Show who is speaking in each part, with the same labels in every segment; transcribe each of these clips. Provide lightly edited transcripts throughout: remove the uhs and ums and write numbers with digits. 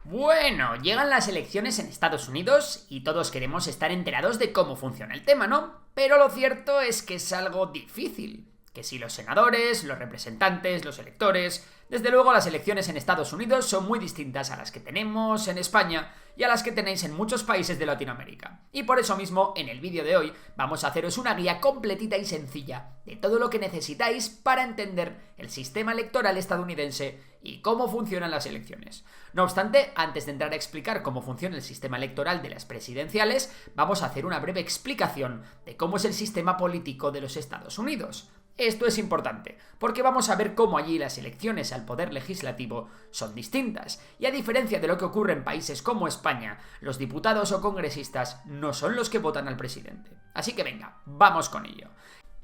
Speaker 1: Bueno, llegan las elecciones en Estados Unidos y todos queremos estar enterados de cómo funciona el tema, ¿no? Pero lo cierto es que es algo difícil. Que si los senadores, los representantes, los electores... Desde luego las elecciones en Estados Unidos son muy distintas a las que tenemos en España y a las que tenéis en muchos países de Latinoamérica. Y por eso mismo, en el vídeo de hoy, vamos a haceros una guía completita y sencilla de todo lo que necesitáis para entender el sistema electoral estadounidense y cómo funcionan las elecciones. No obstante, antes de entrar a explicar cómo funciona el sistema electoral de las presidenciales, vamos a hacer una breve explicación de cómo es el sistema político de los Estados Unidos. Esto es importante, porque vamos a ver cómo allí las elecciones al poder legislativo son distintas, y a diferencia de lo que ocurre en países como España, los diputados o congresistas no son los que votan al presidente. Así que venga, vamos con ello.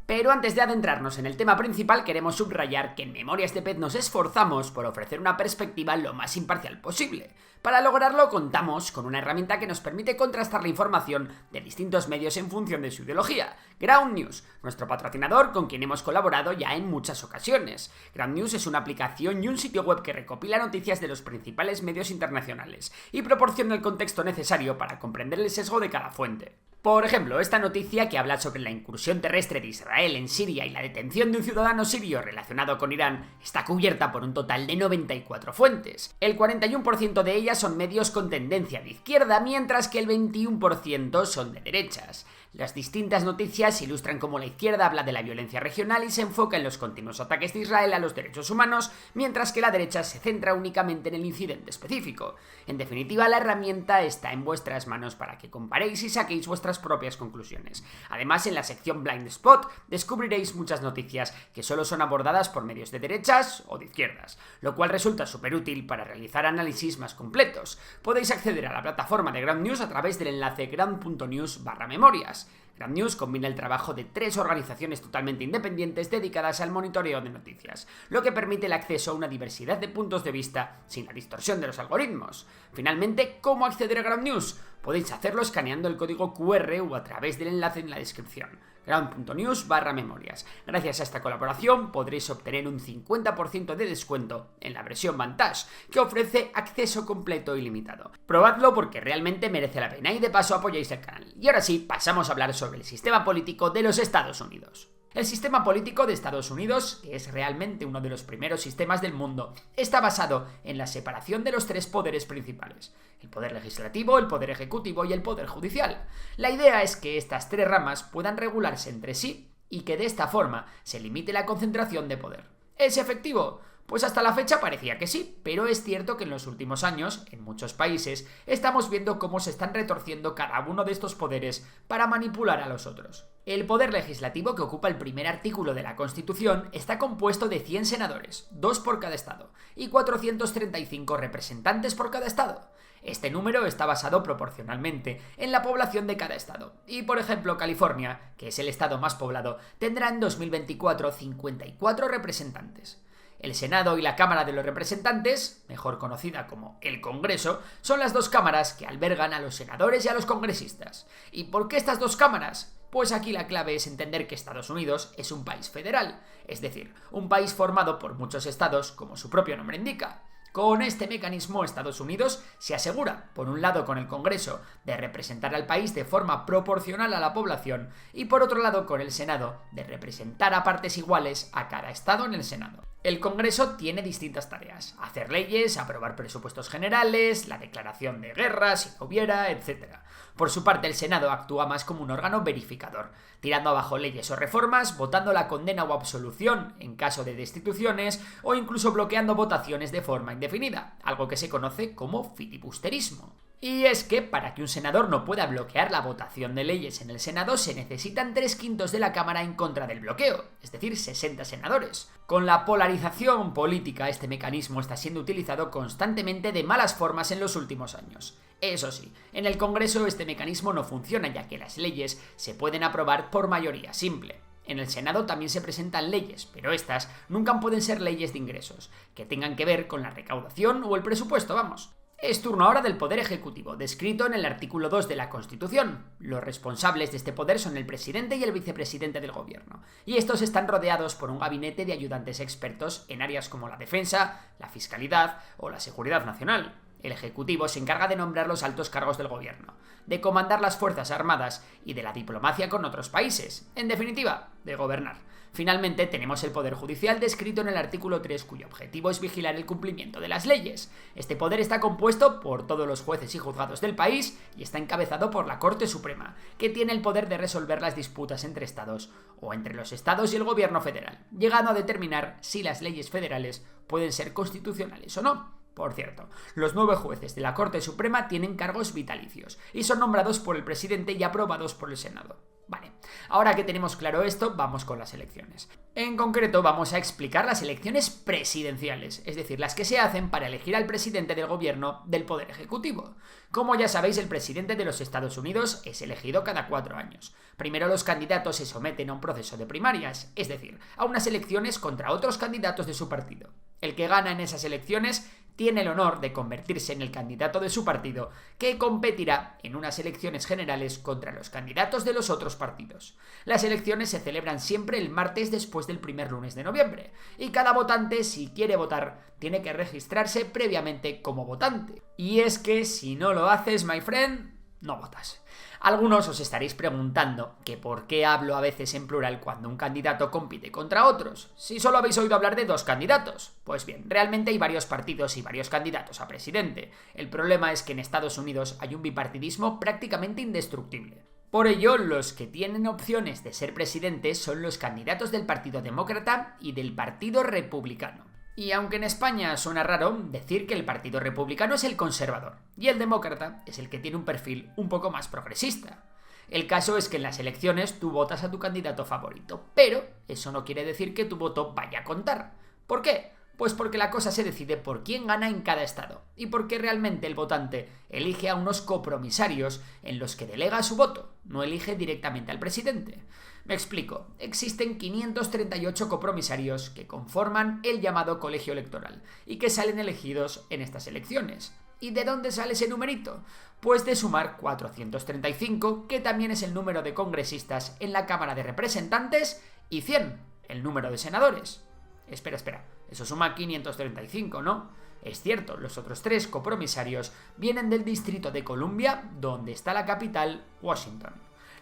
Speaker 1: Pero antes de adentrarnos en el tema principal, queremos subrayar que en Memorias de Pez nos esforzamos por ofrecer una perspectiva lo más imparcial posible. Para lograrlo contamos con una herramienta que nos permite contrastar la información de distintos medios en función de su ideología, Ground News, nuestro patrocinador con quien hemos colaborado ya en muchas ocasiones. Ground News es una aplicación y un sitio web que recopila noticias de los principales medios internacionales y proporciona el contexto necesario para comprender el sesgo de cada fuente. Por ejemplo, esta noticia que habla sobre la incursión terrestre de Israel en Siria y la detención de un ciudadano sirio relacionado con Irán está cubierta por un total de 94 fuentes. El 41% de ellas son medios con tendencia de izquierda, mientras que el 21% son de derechas. Las distintas noticias ilustran cómo la izquierda habla de la violencia regional y se enfoca en los continuos ataques de Israel a los derechos humanos, mientras que la derecha se centra únicamente en el incidente específico. En definitiva, la herramienta está en vuestras manos para que comparéis y saquéis vuestras propias conclusiones. Además, en la sección Blind Spot descubriréis muchas noticias que solo son abordadas por medios de derechas o de izquierdas, lo cual resulta súper útil para realizar análisis más completos. Podéis acceder a la plataforma de Ground News a través del enlace ground.news/memorias. Ground News combina el trabajo de 3 organizaciones totalmente independientes dedicadas al monitoreo de noticias, lo que permite el acceso a una diversidad de puntos de vista sin la distorsión de los algoritmos. Finalmente, ¿cómo acceder a Ground News? Podéis hacerlo escaneando el código QR o a través del enlace en la descripción. ground.news/memorias. Gracias a esta colaboración podréis obtener un 50% de descuento en la versión Vantage, que ofrece acceso completo y limitado. Probadlo porque realmente merece la pena y de paso apoyáis el canal. Y ahora sí, pasamos a hablar sobre el sistema político de los Estados Unidos. El sistema político de Estados Unidos, que es realmente uno de los primeros sistemas del mundo, está basado en la separación de los 3 poderes principales: el poder legislativo, el poder ejecutivo y el poder judicial. La idea es que estas 3 ramas puedan regularse entre sí y que de esta forma se limite la concentración de poder. ¿Es efectivo? Pues hasta la fecha parecía que sí, pero es cierto que en los últimos años, en muchos países, estamos viendo cómo se están retorciendo cada uno de estos poderes para manipular a los otros. El poder legislativo, que ocupa el primer artículo de la Constitución, está compuesto de 100 senadores, 2 por cada estado, y 435 representantes por cada estado. Este número está basado proporcionalmente en la población de cada estado, y por ejemplo California, que es el estado más poblado, tendrá en 2024 54 representantes. El Senado y la Cámara de los Representantes, mejor conocida como el Congreso, son las 2 cámaras que albergan a los senadores y a los congresistas. ¿Y por qué estas 2 cámaras? Pues aquí la clave es entender que Estados Unidos es un país federal, es decir, un país formado por muchos estados, como su propio nombre indica. Con este mecanismo, Estados Unidos se asegura, por un lado con el Congreso, de representar al país de forma proporcional a la población, y por otro lado con el Senado, de representar a partes iguales a cada estado en el Senado. El Congreso tiene distintas tareas: hacer leyes, aprobar presupuestos generales, la declaración de guerra si no hubiera, etc. Por su parte, el Senado actúa más como un órgano verificador, tirando abajo leyes o reformas, votando la condena o absolución en caso de destituciones o incluso bloqueando votaciones de forma indefinida, algo que se conoce como filibusterismo. Y es que para que un senador no pueda bloquear la votación de leyes en el Senado se necesitan 3/5 de la Cámara en contra del bloqueo, es decir, 60 senadores. Con la polarización política, este mecanismo está siendo utilizado constantemente de malas formas en los últimos años. Eso sí, en el Congreso este mecanismo no funciona, ya que las leyes se pueden aprobar por mayoría simple. En el Senado también se presentan leyes, pero estas nunca pueden ser leyes de ingresos, que tengan que ver con la recaudación o el presupuesto, vamos. Es turno ahora del Poder Ejecutivo, descrito en el artículo 2 de la Constitución. Los responsables de este poder son el presidente y el vicepresidente del gobierno, y estos están rodeados por un gabinete de ayudantes expertos en áreas como la defensa, la fiscalidad o la seguridad nacional. El Ejecutivo se encarga de nombrar los altos cargos del gobierno, de comandar las fuerzas armadas y de la diplomacia con otros países. En definitiva, de gobernar. Finalmente, tenemos el Poder Judicial descrito en el artículo 3, cuyo objetivo es vigilar el cumplimiento de las leyes. Este poder está compuesto por todos los jueces y juzgados del país y está encabezado por la Corte Suprema, que tiene el poder de resolver las disputas entre estados o entre los estados y el gobierno federal, llegando a determinar si las leyes federales pueden ser constitucionales o no. Por cierto, los 9 jueces de la Corte Suprema tienen cargos vitalicios y son nombrados por el presidente y aprobados por el Senado. Vale, ahora que tenemos claro esto, vamos con las elecciones. En concreto, vamos a explicar las elecciones presidenciales, es decir, las que se hacen para elegir al presidente del gobierno del Poder Ejecutivo. Como ya sabéis, el presidente de los Estados Unidos es elegido cada 4 años. Primero los candidatos se someten a un proceso de primarias, es decir, a unas elecciones contra otros candidatos de su partido. El que gana en esas elecciones tiene el honor de convertirse en el candidato de su partido, que competirá en unas elecciones generales contra los candidatos de los otros partidos. Las elecciones se celebran siempre el martes después del primer lunes de noviembre, y cada votante, si quiere votar, tiene que registrarse previamente como votante. Y es que si no lo haces, my friend, no votas. Algunos os estaréis preguntando que por qué hablo a veces en plural cuando un candidato compite contra otros, si solo habéis oído hablar de 2 candidatos. Pues bien, realmente hay varios partidos y varios candidatos a presidente. El problema es que en Estados Unidos hay un bipartidismo prácticamente indestructible. Por ello, los que tienen opciones de ser presidentes son los candidatos del Partido Demócrata y del Partido Republicano. Y aunque en España suena raro decir que el Partido Republicano es el conservador y el Demócrata es el que tiene un perfil un poco más progresista. El caso es que en las elecciones tú votas a tu candidato favorito, pero eso no quiere decir que tu voto vaya a contar. ¿Por qué? Pues porque la cosa se decide por quién gana en cada estado y porque realmente el votante elige a unos copromisarios en los que delega su voto, no elige directamente al presidente. Me explico, existen 538 copromisarios que conforman el llamado colegio electoral y que salen elegidos en estas elecciones. ¿Y de dónde sale ese numerito? Pues de sumar 435, que también es el número de congresistas en la Cámara de Representantes, y 100, el número de senadores. Espera, eso suma 535, ¿no? Es cierto, los otros 3 copromisarios vienen del Distrito de Columbia, donde está la capital, Washington.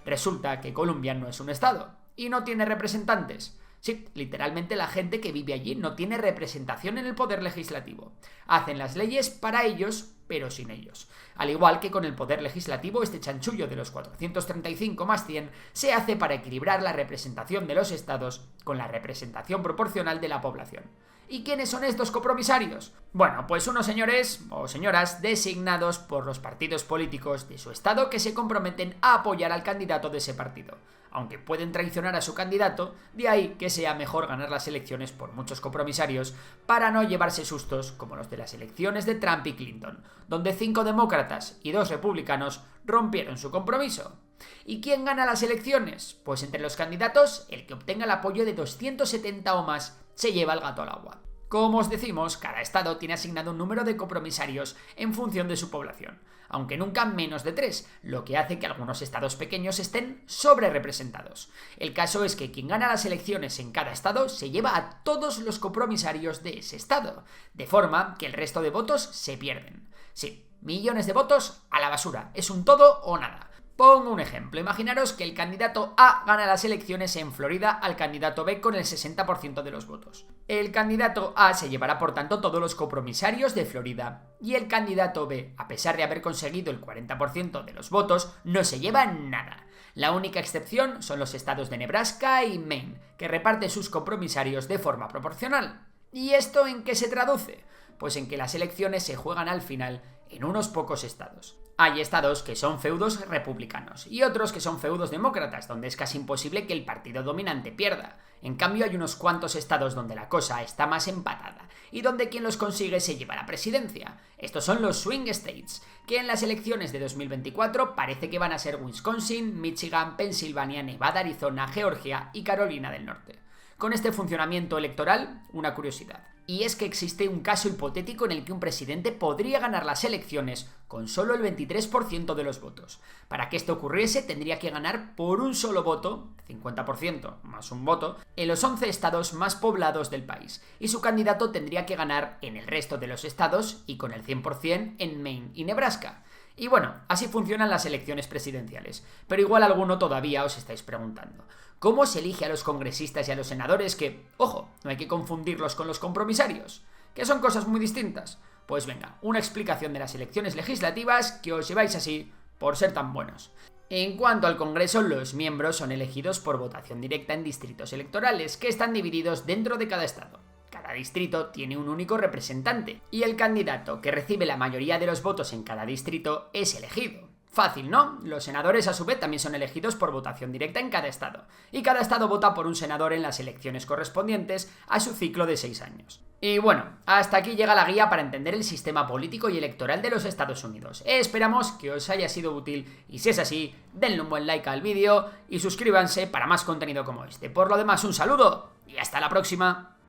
Speaker 1: Resulta que Columbia no es un estado y no tiene representantes. Sí, literalmente la gente que vive allí no tiene representación en el poder legislativo. Hacen las leyes para ellos, pero sin ellos. Al igual que con el poder legislativo, este chanchullo de los 435 más 100 se hace para equilibrar la representación de los estados con la representación proporcional de la población. ¿Y quiénes son estos copromisarios? Bueno, pues unos señores o señoras designados por los partidos políticos de su estado que se comprometen a apoyar al candidato de ese partido. Aunque pueden traicionar a su candidato, de ahí que sea mejor ganar las elecciones por muchos copromisarios para no llevarse sustos como los de las elecciones de Trump y Clinton, donde 5 demócratas y 2 republicanos rompieron su compromiso. ¿Y quién gana las elecciones? Pues entre los candidatos, el que obtenga el apoyo de 270 o más se lleva el gato al agua. Como os decimos, cada estado tiene asignado un número de copromisarios en función de su población, aunque nunca menos de 3, lo que hace que algunos estados pequeños estén sobrerepresentados. El caso es que quien gana las elecciones en cada estado se lleva a todos los copromisarios de ese estado, de forma que el resto de votos se pierden. Sí, millones de votos a la basura, es un todo o nada. Pongo un ejemplo, imaginaros que el candidato A gana las elecciones en Florida al candidato B con el 60% de los votos. El candidato A se llevará por tanto todos los copromisarios de Florida y el candidato B, a pesar de haber conseguido el 40% de los votos, no se lleva nada. La única excepción son los estados de Nebraska y Maine, que reparten sus copromisarios de forma proporcional. ¿Y esto en qué se traduce? Pues en que las elecciones se juegan al final en unos pocos estados. Hay estados que son feudos republicanos y otros que son feudos demócratas, donde es casi imposible que el partido dominante pierda. En cambio, hay unos cuantos estados donde la cosa está más empatada y donde quien los consigue se lleva la presidencia. Estos son los swing states, que en las elecciones de 2024 parece que van a ser Wisconsin, Michigan, Pensilvania, Nevada, Arizona, Georgia y Carolina del Norte. Con este funcionamiento electoral, una curiosidad. Y es que existe un caso hipotético en el que un presidente podría ganar las elecciones con solo el 23% de los votos. Para que esto ocurriese tendría que ganar por un solo voto, 50% más un voto, en los 11 estados más poblados del país. Y su candidato tendría que ganar en el resto de los estados y con el 100% en Maine y Nebraska. Y bueno, así funcionan las elecciones presidenciales. Pero igual alguno todavía os estáis preguntando: ¿cómo se elige a los congresistas y a los senadores que, ojo, no hay que confundirlos con los compromisarios, que son cosas muy distintas? Pues venga, una explicación de las elecciones legislativas que os lleváis así por ser tan buenos. En cuanto al Congreso, los miembros son elegidos por votación directa en distritos electorales, que están divididos dentro de cada estado. Cada distrito tiene un único representante, y el candidato que recibe la mayoría de los votos en cada distrito es elegido. Fácil, ¿no? Los senadores a su vez también son elegidos por votación directa en cada estado, y cada estado vota por un senador en las elecciones correspondientes a su ciclo de 6 años. Y bueno, hasta aquí llega la guía para entender el sistema político y electoral de los Estados Unidos. Esperamos que os haya sido útil, y si es así, denle un buen like al vídeo y suscríbanse para más contenido como este. Por lo demás, un saludo y hasta la próxima.